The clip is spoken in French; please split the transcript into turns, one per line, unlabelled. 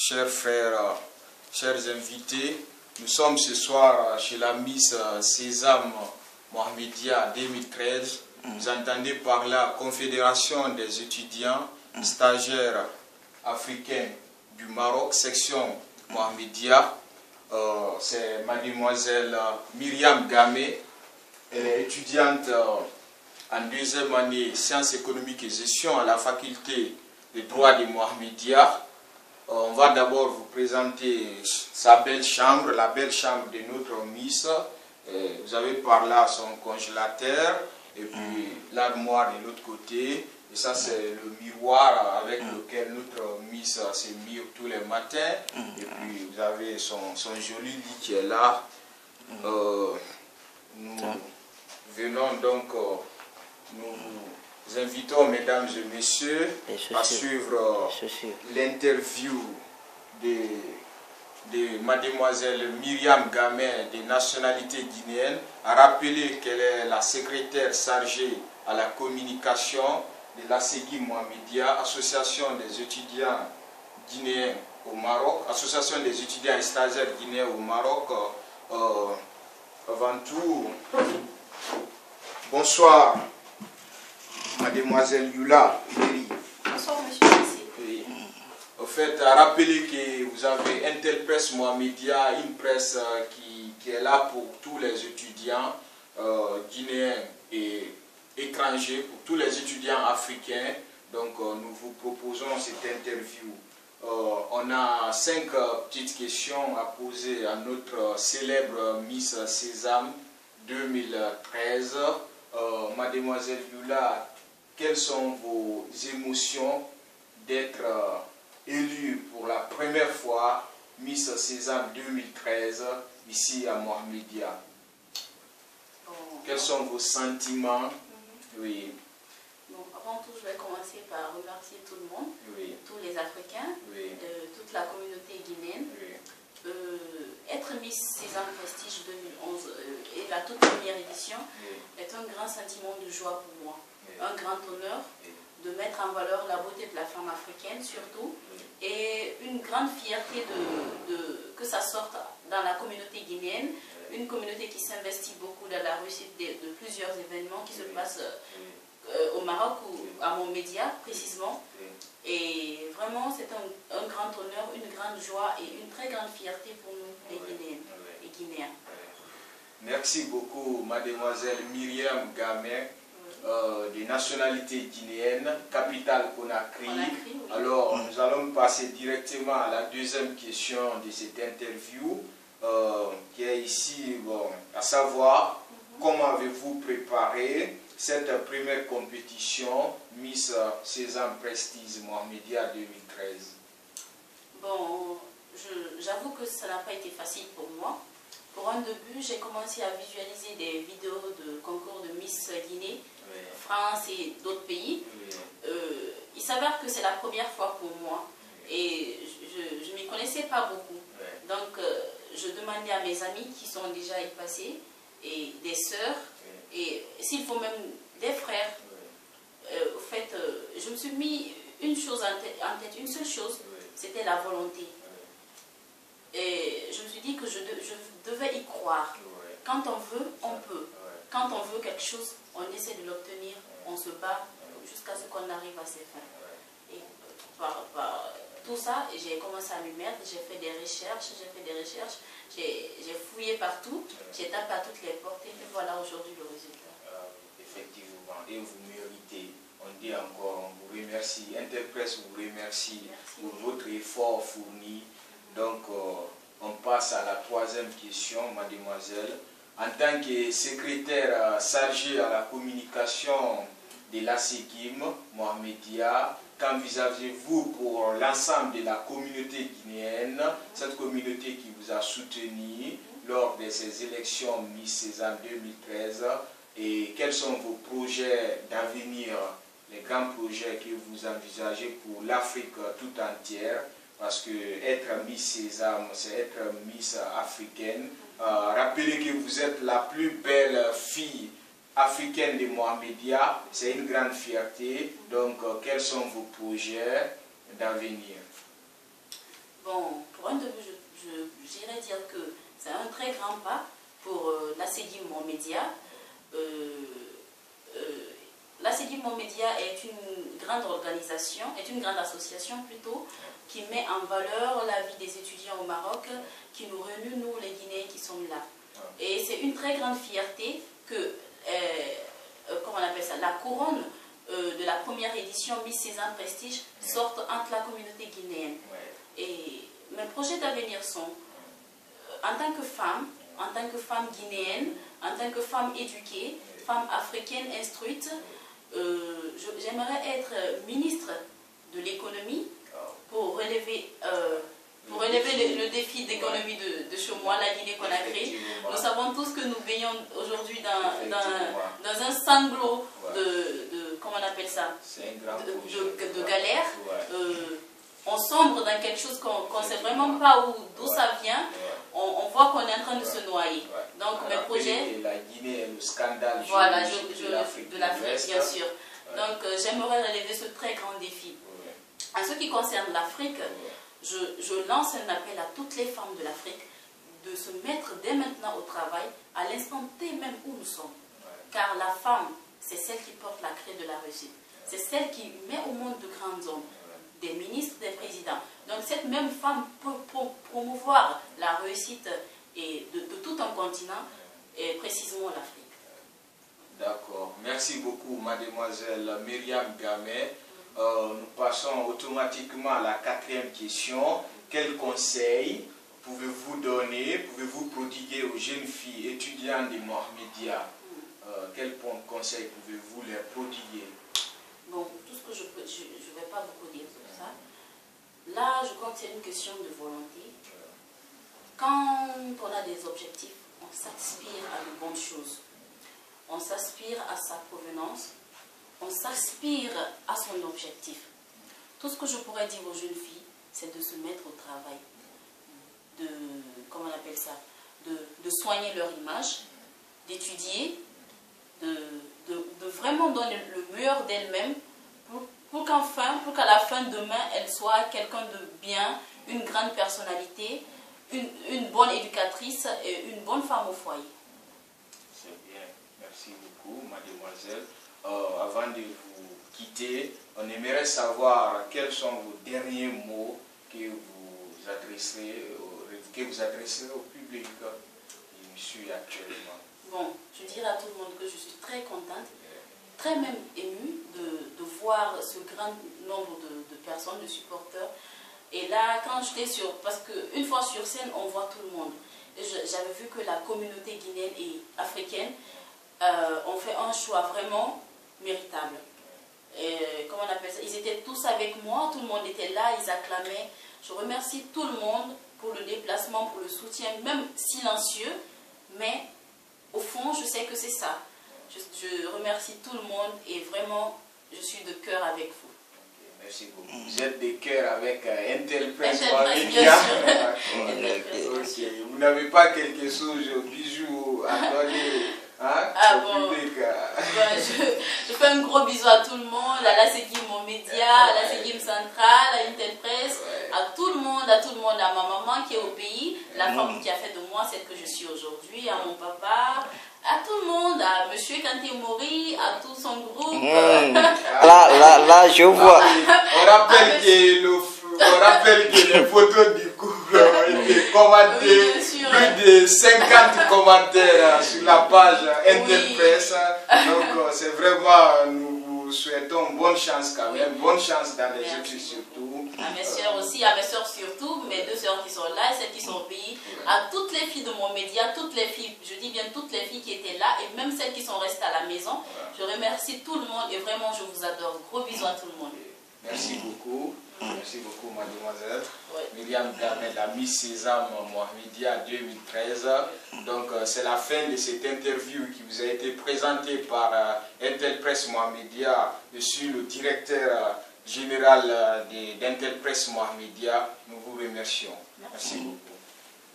chers frères, chers invités. Nous sommes ce soir chez la Miss Sésame Mohamedia 2013. Vous entendez par la Confédération des étudiants stagiaires africains du Maroc, section Mohamedia. C'est mademoiselle Myriam Gamé. Elle est étudiante en deuxième année sciences économiques et gestion à la faculté de droit de Mohamedia. On va d'abord vous présenter sa belle chambre, la belle chambre de notre Miss. Vous avez par là son congélateur et puis l'armoire de l'autre côté. Et ça c'est le miroir avec lequel notre Miss se mire tous les matins. Et puis vous avez son joli lit qui est là. Nous venons donc, nous vous invitons mesdames et messieurs à suivre l'interview de mademoiselle Myriam Gamé de nationalité guinéenne, à rappeler qu'elle est la secrétaire chargée à la communication de l'ASEGI Mohamedia, Association des étudiants guinéens au Maroc, Association des étudiants et stagiaires guinéens au Maroc. Avant tout, bonsoir mademoiselle Yula.
Bonsoir monsieur.
Oui. Au fait, à rappeler que vous avez Interpresse Mohamedia, une presse qui est là pour tous les étudiants guinéens et étrangers, pour tous les étudiants africains. Donc nous vous proposons cette interview. On a 5 petites questions à poser à notre célèbre Miss Sésame 2013. Mademoiselle Yula, quelles sont vos émotions d'être élue pour la première fois Miss Sésame 2013 ici à Mohamedia? Quels sont vos sentiments? Oui.
Bon, avant tout, je vais commencer par remercier tout le monde, tous les Africains, toute la communauté guinéenne. Être Miss Sésame Prestige 2011 et la toute première édition est un grand sentiment de joie pour moi, un grand honneur de mettre en valeur la beauté de la femme africaine surtout, et une grande fierté que ça sorte dans la communauté guinéenne, une communauté qui s'investit beaucoup dans la réussite de plusieurs événements qui se passent au Maroc ou à Mohamedia précisément. Et vraiment c'est un grand honneur, une grande joie et une très grande fierté pour nous les Guinéennes et Guinéens.
Merci beaucoup mademoiselle Myriam Gamé, de nationalité guinéenne, capitale Conakry. Alors nous allons passer directement à la deuxième question de cette interview qui est ici, à savoir comment avez-vous préparé cette première compétition Miss Sésame Prestige Mohamedia 2013?
Bon, j'avoue que ça n'a pas été facile pour moi. Pour un début, j'ai commencé à visualiser des vidéos de concours de Miss Guinée, France et d'autres pays. Il s'avère que c'est la première fois pour moi et je ne m'y connaissais pas beaucoup. Donc, je demandais à mes amis qui sont déjà y passés et des sœurs et s'il faut même des frères. Au fait, je me suis mis une chose en tête, une seule chose, c'était la volonté. Et je me suis dit que je devais y croire. Quand on veut, on peut. Quand on veut quelque chose, on essaie de l'obtenir, on se bat jusqu'à ce qu'on arrive à ses fins. Et par tout ça, j'ai commencé à m'y mettre, j'ai fait des recherches, j'ai fouillé partout, j'ai tapé à toutes les portes et voilà aujourd'hui le résultat.
Effectivement, et vous méritez. On dit encore, on vous remercie, Interpresse vous remercie pour votre effort fourni. Donc, on passe à la troisième question, mademoiselle. En tant que secrétaire chargée à la communication de l'ASEGI Mohamedia, qu'envisagez-vous pour l'ensemble de la communauté guinéenne, cette communauté qui vous a soutenu lors de ces élections Miss Sésame 2013, et quels sont vos projets d'avenir, les grands projets que vous envisagez pour l'Afrique tout entière? Parce que être Miss Sésame, c'est être Miss africaine. Rappelez que vous êtes la plus belle fille africaine de Mohamedia, c'est une grande fierté. Donc, quels sont vos projets d'avenir?
Bon, Bon, pour un début, j'irais dire que c'est un très grand pas pour l'ASEGIM Mon Média. L'ASEGIM Mon Média est une grande organisation, est une grande association plutôt, qui met en valeur la vie des étudiants au Maroc, qui nous réunit, nous les Guinéens qui sommes là. Et c'est une très grande fierté que, comment on appelle ça, la couronne de la première édition Miss Sésame Prestige sorte entre la communauté guinéenne. Et mes projets d'avenir sont, en tant que femme guinéenne, en tant que femme éduquée, femme africaine instruite, j'aimerais être ministre de l'économie pour relever le défi d'économie de chez moi, la Guinée-Conakry. Nous savons tous que nous baignons aujourd'hui dans un sanglot comment on appelle ça, de galère. On sombre dans quelque chose qu'on ne sait vraiment pas d'où ça vient. On voit qu'on est en train de se noyer. Donc mes projets...
La Guinée est le scandale
de l'Afrique, bien sûr. Donc j'aimerais relever ce très grand défi. En ce qui concerne l'Afrique, je lance un appel à toutes les femmes de l'Afrique de se mettre dès maintenant au travail, à l'instant T même où nous sommes. Car la femme, c'est celle qui porte la clé de la réussite. C'est celle qui met au monde de grands hommes, des ministres, des présidents. Donc cette même femme peut promouvoir la réussite de tout un continent, et précisément l'Afrique.
D'accord. Merci beaucoup, mademoiselle Myriam Gamé. Nous passons automatiquement à la quatrième question. Quels conseils pouvez-vous donner, pouvez-vous prodiguer aux jeunes filles étudiantes de Mohamedia? Quels conseils pouvez-vous leur prodiguer?
Bon, tout ce que je peux, je ne vais pas beaucoup dire sur ça. Là, je crois que c'est une question de volonté. Quand on a des objectifs, on s'aspire à de bonnes choses. On s'aspire à sa provenance. On s'aspire à son objectif. Tout ce que je pourrais dire aux jeunes filles, c'est de se mettre au travail. Comment on appelle ça, de soigner leur image, d'étudier, de vraiment donner le meilleur d'elles-mêmes pour qu'à la fin de demain, elles soient quelqu'un de bien, une grande personnalité, une bonne éducatrice et une bonne femme au foyer.
C'est bien, merci beaucoup, mademoiselle. Avant de vous quitter, on aimerait savoir quels sont vos derniers mots que vous adresserez au public qui nous suit actuellement.
Bon, je dirais à tout le monde que je suis très contente, très même émue de voir ce grand nombre de personnes, de supporters. Et là, quand j'étais parce qu'une fois sur scène, on voit tout le monde. J'avais vu que la communauté guinéenne et africaine ont fait un choix vraiment méritable. Comment on appelle ça? Ils étaient tous avec moi, tout le monde était là, ils acclamaient. Je remercie tout le monde pour le déplacement, pour le soutien, même silencieux, mais au fond, je sais que c'est ça. Je remercie tout le monde et vraiment, je suis de cœur avec vous.
Merci beaucoup. Vous êtes de cœur avec Intelpress. Vous n'avez pas quelque chose, bijou à donner au public?
Je fais un gros bisou à tout le monde, à l'ASEGIM Mon Média, à l'ASEGIM Centrale, à Intelpress, à tout le monde, à ma maman qui est au pays, la femme qui a fait de moi celle que je suis aujourd'hui, à mon papa, à tout le monde, à monsieur Kanté Mori, à tout son groupe.
Là, je vois.
On rappelle que les photos du couple ont été commentées, plus de 50 commentaires sur la page Interpress. Donc c'est vraiment, nous vous souhaitons bonne chance quand même, bonne chance dans les études surtout.
À mes soeurs aussi, à mes soeurs surtout, mes deux soeurs qui sont là et celles qui sont au pays, à toutes les filles de mon média, toutes les filles, je dis bien toutes les filles qui étaient là et même celles qui sont restées à la maison. Je remercie tout le monde et vraiment je vous adore. Gros bisous à tout le monde.
Merci beaucoup. Merci beaucoup, mademoiselle. Myriam Gamé, la Miss Sésame Mohamedia 2013. Donc, c'est la fin de cette interview qui vous a été présentée par Intelpress Mohamedia. Je suis le directeur général d'Intelpress Mohamedia. Nous vous remercions. Merci beaucoup.